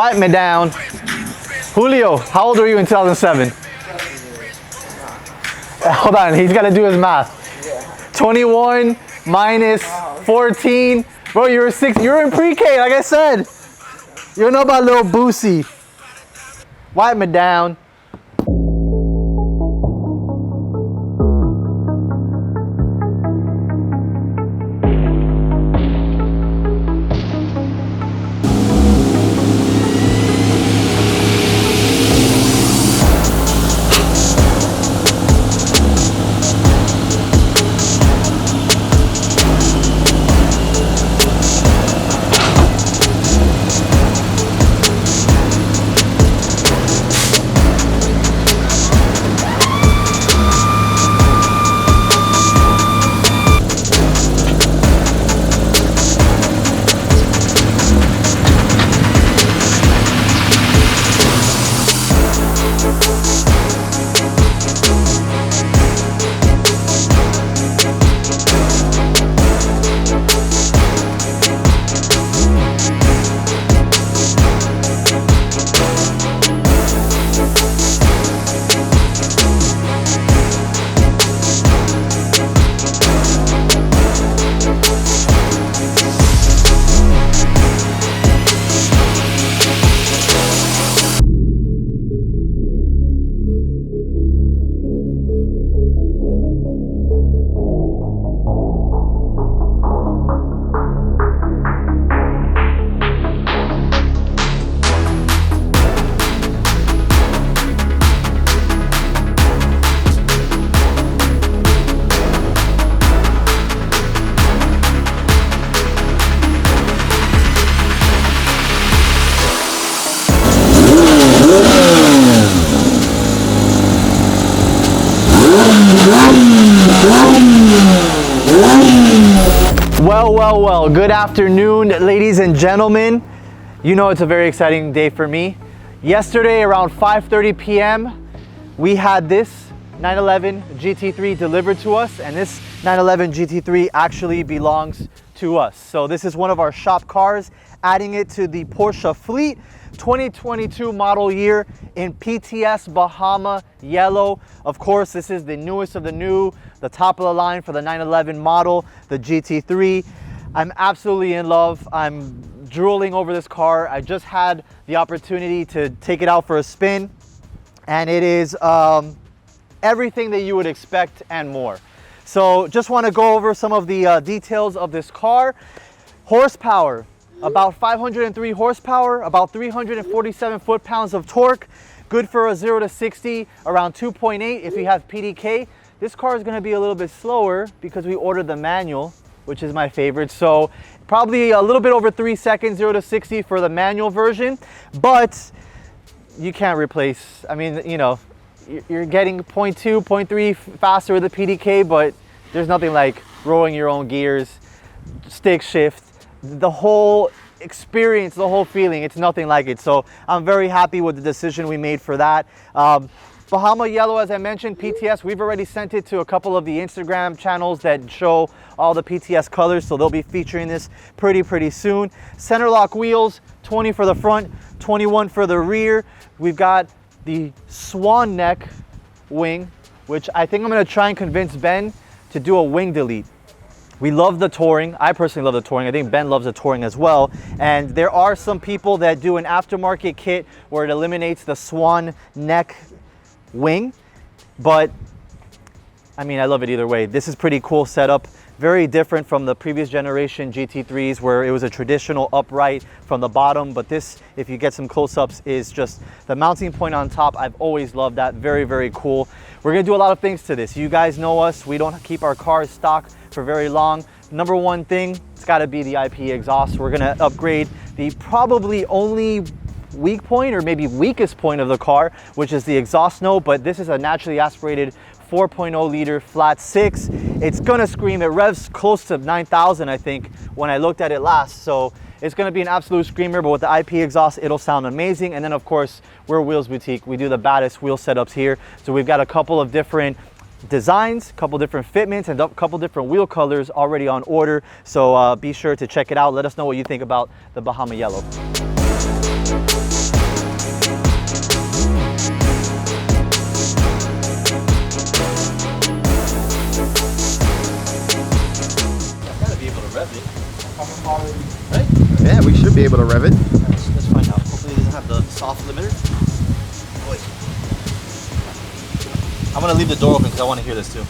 Wipe me down. Julio, how old were you in 2007? Hold on, he's got to do his math. 21 minus 14. Bro, you were 6. You were in pre-K, like I said. You don't know about little Boosie. Wipe me down. Well, good afternoon, ladies and gentlemen. You know it's a very exciting day for me. Yesterday around 5:30 p.m. we had this 911 GT3 delivered to us, and this 911 GT3 actually belongs to us. So this is one of our shop cars, adding it to the Porsche fleet. 2022 model year in PTS Bahama Yellow. Of course, this is the newest of the new, the top of the line for the 911 model, the GT3. I'm absolutely in love. I'm drooling over this car. I just had the opportunity to take it out for a spin, and it is everything that you would expect and more. So just want to go over some of the details of this car. Horsepower, about 503 horsepower, about 347 foot-pounds of torque. Good for a 0 to 60, around 2.8 if you have PDK. This car is going to be a little bit slower because we ordered the manual, which is my favorite. So probably a little bit over 3 seconds, 0 to 60 for the manual version, but you can't replace, I mean, you know, you're getting 0.2, 0.3 faster with the PDK, but there's nothing like rolling your own gears, stick shift, the whole experience, the whole feeling, it's nothing like it. So I'm very happy with the decision we made for that. Bahama Yellow, as I mentioned, PTS, we've already sent it to a couple of the Instagram channels that show all the PTS colors, so they'll be featuring this pretty soon. Center lock wheels, 20 for the front, 21 for the rear. We've got the swan neck wing, which I think I'm gonna try and convince Ben to do a wing delete. We love the Touring. I personally love the Touring. I think Ben loves the Touring as well. And there are some people that do an aftermarket kit where it eliminates the swan neck wing, but I mean, I love it either way. This is pretty cool setup. Very different from the previous generation GT3s where it was a traditional upright from the bottom, but this, if you get some close-ups, is just the mounting point on top. I've always loved that. Very cool. We're gonna do a lot of things to this. You guys know us. We don't keep our cars stock for very long. Number one thing, it's gotta be the IP exhaust. We're gonna upgrade the probably only weak point, or maybe weakest point of the car, which is the exhaust note, but this is a naturally aspirated 4.0 liter flat six. It's gonna scream. It revs close to 9,000, I think, when I looked at it last. So it's gonna be an absolute screamer, but with the IP exhaust, it'll sound amazing. And then of course, we're Wheels Boutique. We do the baddest wheel setups here. So we've got a couple of different designs, a couple different fitments, and a couple different wheel colors already on order. So be sure to check it out. Let us know what you think about the Bahama Yellow. be able to rev it. Let's find out. Hopefully it doesn't have the soft limiter. Wait. I'm gonna leave the door open because I want to hear this too.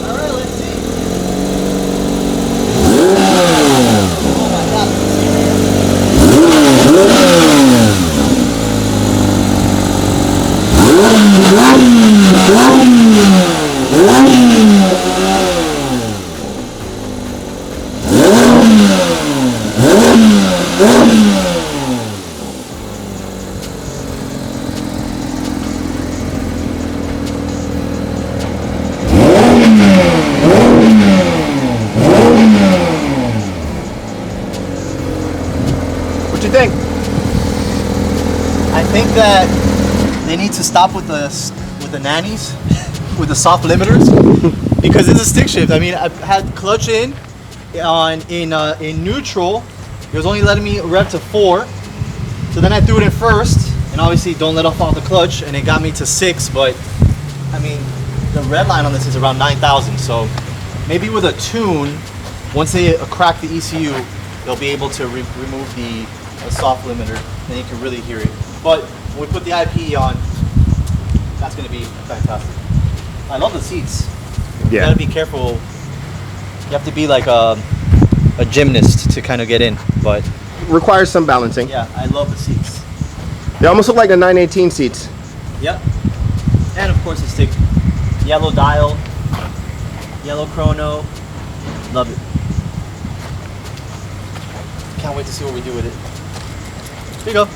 All right, let's see. Oh my God, What you think? I think that they need to stop with the nannies, with the soft limiters, because it's a stick shift. I mean, I've had clutch in neutral. It was only letting me rev to 4, so then I threw it in first, and obviously don't let off all the clutch, and it got me to 6. But I mean, the red line on this is around 9,000. So maybe with a tune, once they crack the ECU, they'll be able to remove the soft limiter, then you can really hear it. But when we put the IPE on, that's going to be fantastic. I love the seats. You Yeah. gotta be careful. You have to be like a gymnast to kind of get in. But Requires some balancing. yeah, I love the seats. They almost look like the 918 seats. Yep. And of course the stick. Yellow dial, yellow chrono. Love it. Can't wait to see what we do with it. Here you go.